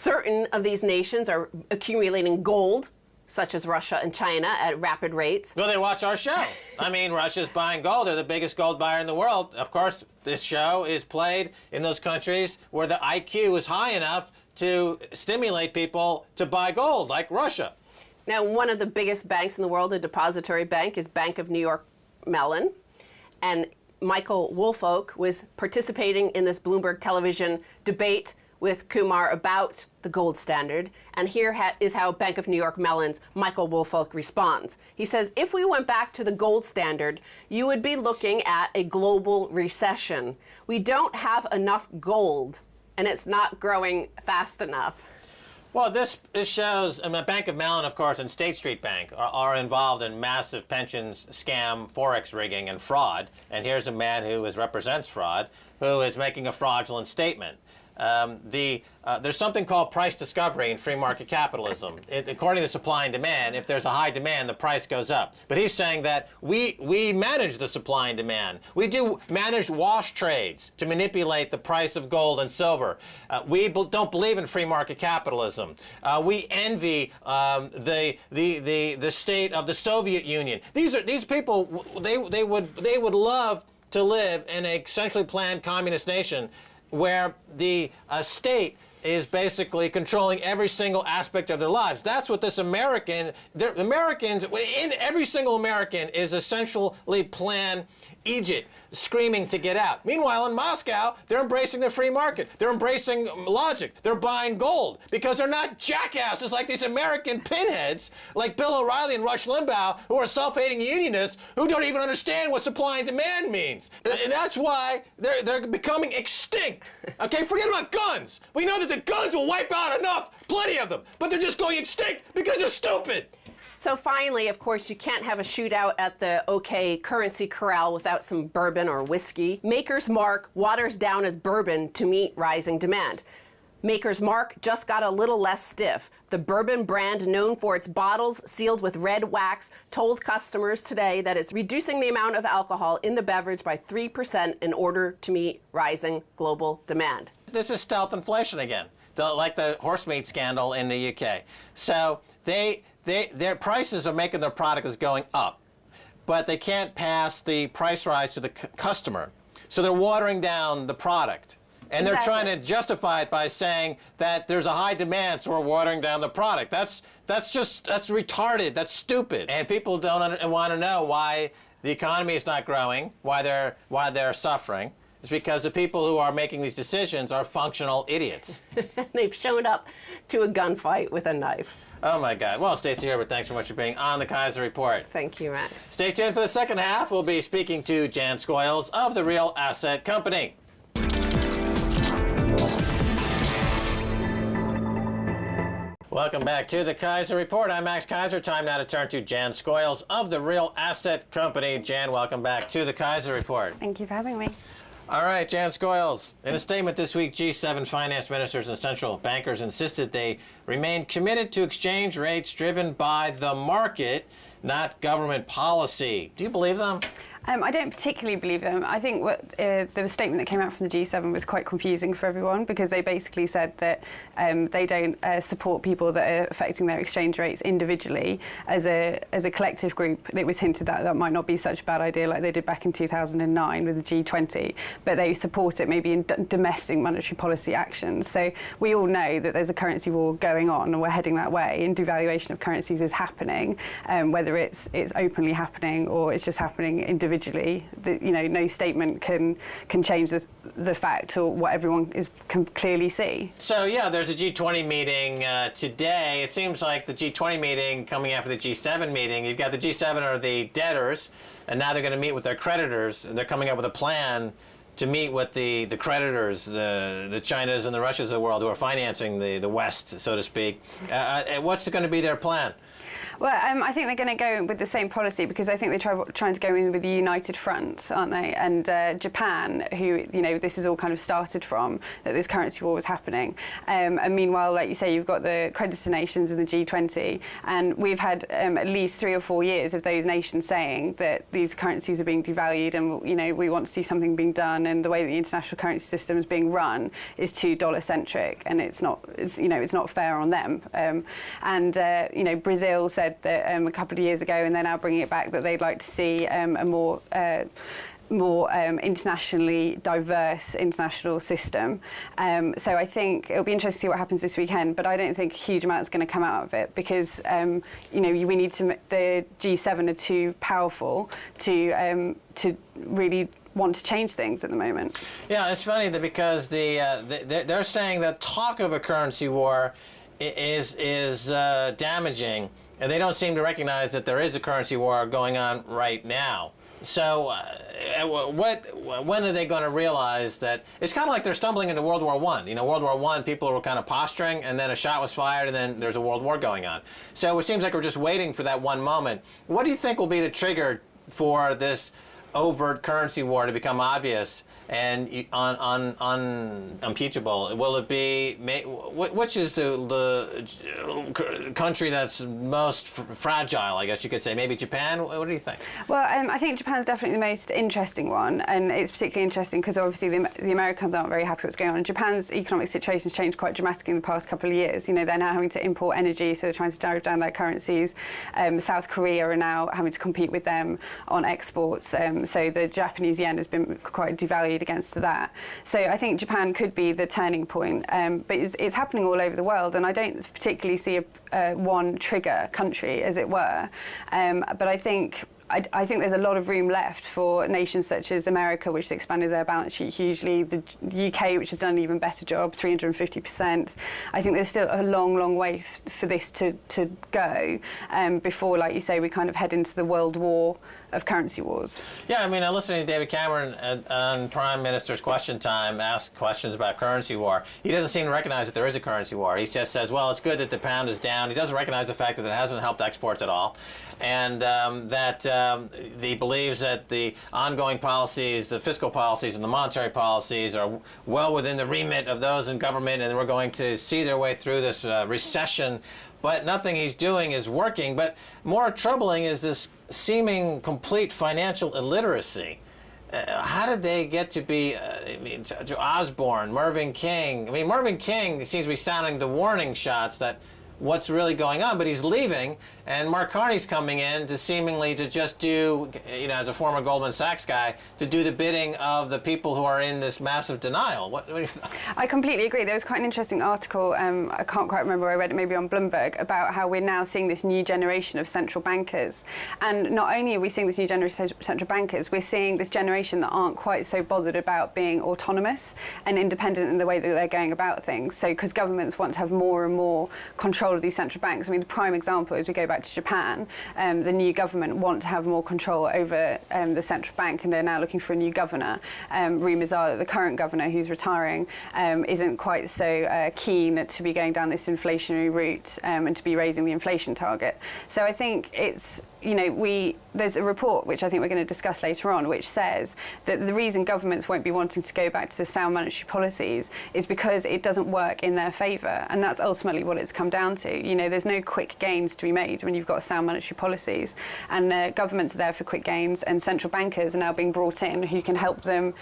Certain of these nations are accumulating gold, such as Russia and China, at rapid rates. Well, they watch our show. I mean, Russia's buying gold. They're the biggest gold buyer in the world. Of course, this show is played in those countries where the IQ is high enough to stimulate people to buy gold, like Russia. Now, one of the biggest banks in the world, a depository bank, is Bank of New York Mellon. And Michael Woolfolk was participating in this Bloomberg television debate with Kumar about the gold standard. And here is how Bank of New York Mellon's Michael Woolfolk responds. He says, if we went back to the gold standard, you would be looking at a global recession. We don't have enough gold, and it's not growing fast enough. Well, this shows, I mean, Bank of Mellon, of course, and State Street Bank are involved in massive pensions scam, forex rigging, and fraud. And here's a man who represents fraud, who is making a fraudulent statement. There's something called price discovery in free market capitalism. According to supply and demand, if there's a high demand, the price goes up. But he's saying that we manage the supply and demand. We do manage wash trades to manipulate the price of gold and silver. We don't believe in free market capitalism. We envy the state of the Soviet Union. These people, they would love to live in a centrally planned communist nation where the state is basically controlling every single aspect of their lives. That's what this Americans, in every single American is essentially planned Egypt, screaming to get out. Meanwhile, in Moscow, they're embracing the free market. They're embracing logic. They're buying gold because they're not jackasses like these American pinheads like Bill O'Reilly and Rush Limbaugh, who are self-hating unionists who don't even understand what supply and demand means. And that's why they're becoming extinct. Okay, forget about guns. We know that the guns will wipe out plenty of them, but they're just going extinct because they're stupid. So finally, of course, you can't have a shootout at the OK Currency Corral without some bourbon or whiskey. Maker's Mark waters down as bourbon to meet rising demand. Maker's Mark just got a little less stiff. The bourbon brand, known for its bottles sealed with red wax, told customers today that it's reducing the amount of alcohol in the beverage by 3% in order to meet rising global demand. This is stealth inflation again, like the horse meat scandal in the UK. So their prices are making their product is going up, but they can't pass the price rise to the customer. So they're watering down the product. And they're trying to justify it by saying that there's a high demand, so we're watering down the product. That's retarded. That's stupid. And people don't want to know why the economy is not growing, why they're suffering. It's because the people who are making these decisions are functional idiots. They've shown up to a gunfight with a knife. Oh, my God. Well, Stacey Herbert, thanks so much for being on the Keiser Report. Thank you, Max. Stay tuned for the second half. We'll be speaking to Jan Scoyles of the Real Asset Company. Welcome back to the Keiser Report. I'm Max Keiser. Time now to turn to Jan Scoyles of the Real Asset Company. Jan, welcome back to the Keiser Report. Thank you for having me. All right, Jan Scoyles. In a statement this week, G7 finance ministers and central bankers insisted they remain committed to exchange rates driven by the market, not government policy. Do you believe them? I don't particularly believe them. I think the statement that came out from the G7 was quite confusing for everyone because they basically said that they don't support people that are affecting their exchange rates individually. As a collective group, it was hinted that that might not be such a bad idea like they did back in 2009 with the G20, but they support it maybe in domestic monetary policy actions. So we all know that there's a currency war going on and we're heading that way, and devaluation of currencies is happening, whether it's openly happening or it's just happening individually. No statement can change the fact or what everyone can clearly see. So yeah, there's a G20 meeting today. It seems like the G20 meeting coming after the G7 meeting. You've got the G7 are the debtors, and now they're going to meet with their creditors, and they're coming up with a plan to meet with the creditors, the Chinas and the Russias of the world who are financing the West, so to speak. What's going to be their plan? Well, I think they're going to go with the same policy because I think they're trying to go in with a united front, aren't they? And Japan, who, this is all kind of started from, that this currency war was happening. And meanwhile, like you say, you've got the creditor nations in the G20, and we've had at least 3 or 4 years of those nations saying that these currencies are being devalued and, we want to see something being done, and the way that the international currency system is being run is too dollar-centric, and it's not fair on them. Brazil said that a couple of years ago, and they're now bringing it back, that they'd like to see a more internationally diverse international system. So I think it'll be interesting to see what happens this weekend, but I don't think a huge amount is going to come out of it because, we need to, the G7 are too powerful to really want to change things at the moment. Yeah, it's funny that because they're saying that talk of a currency war is damaging, and they don't seem to recognize that there is a currency war going on right now. So when are they going to realize that it's kind of like they're stumbling into World War I? World War I, people were kind of posturing, and then a shot was fired, and then there's a world war going on. So it seems like we're just waiting for that one moment. What do you think will be the trigger for this overt currency war to become obvious and unimpeachable? Will it be, which is the country that's most fragile, I guess you could say? Maybe Japan? What do you think? Well, I think Japan's definitely the most interesting one, and it's particularly interesting because obviously the Americans aren't very happy what's going on. Japan's economic situation has changed quite dramatically in the past couple of years. They're now having to import energy, so they're trying to drive down their currencies. South Korea are now having to compete with them on exports, so the Japanese yen has been quite devalued against that. So I think Japan could be the turning point, but it's happening all over the world, and I don't particularly see a one trigger country, as it were. But I think there's a lot of room left for nations such as America, which has expanded their balance sheet hugely, the UK, which has done an even better job, 350%. I think there's still a long, long way for this to go before, like you say, we kind of head into the world war of currency wars. Yeah, I'm listening to David Cameron on Prime Minister's Question Time ask questions about currency war. He doesn't seem to recognize that there is a currency war. He just says, well, it's good that the pound is down. He doesn't recognize the fact that it hasn't helped exports at all, and that he believes that the ongoing policies, the fiscal policies and the monetary policies are well within the remit of those in government, and we're going to see their way through this recession. But nothing he's doing is working. But more troubling is this seeming complete financial illiteracy. How did they get to be, to Osborne, Mervyn King? Mervyn King seems to be sounding the warning shots that what's really going on, but he's leaving, and Mark Carney's coming in to seemingly to just do, as a former Goldman Sachs guy, to do the bidding of the people who are in this massive denial. What are your thoughts? I completely agree. There was quite an interesting article, I can't quite remember where I read it, maybe on Bloomberg, about how we're now seeing this new generation of central bankers. And not only are we seeing this new generation of central bankers, we're seeing this generation that aren't quite so bothered about being autonomous and independent in the way that they're going about things. So, because governments want to have more and more control of these central banks. The prime example is we go back to Japan. The new government want to have more control over the central bank, and they're now looking for a new governor. Rumours are that the current governor, who's retiring, isn't quite so keen to be going down this inflationary route and to be raising the inflation target. So I think it's, there's a report which I think we're going to discuss later on, which says that the reason governments won't be wanting to go back to the sound monetary policies is because it doesn't work in their favour, and that's ultimately what it's come down to. There's no quick gains to be made when you've got sound monetary policies, and governments are there for quick gains, and central bankers are now being brought in who can help them,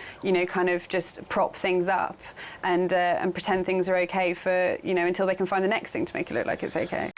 kind of just prop things up and pretend things are okay for, until they can find the next thing to make it look like it's okay.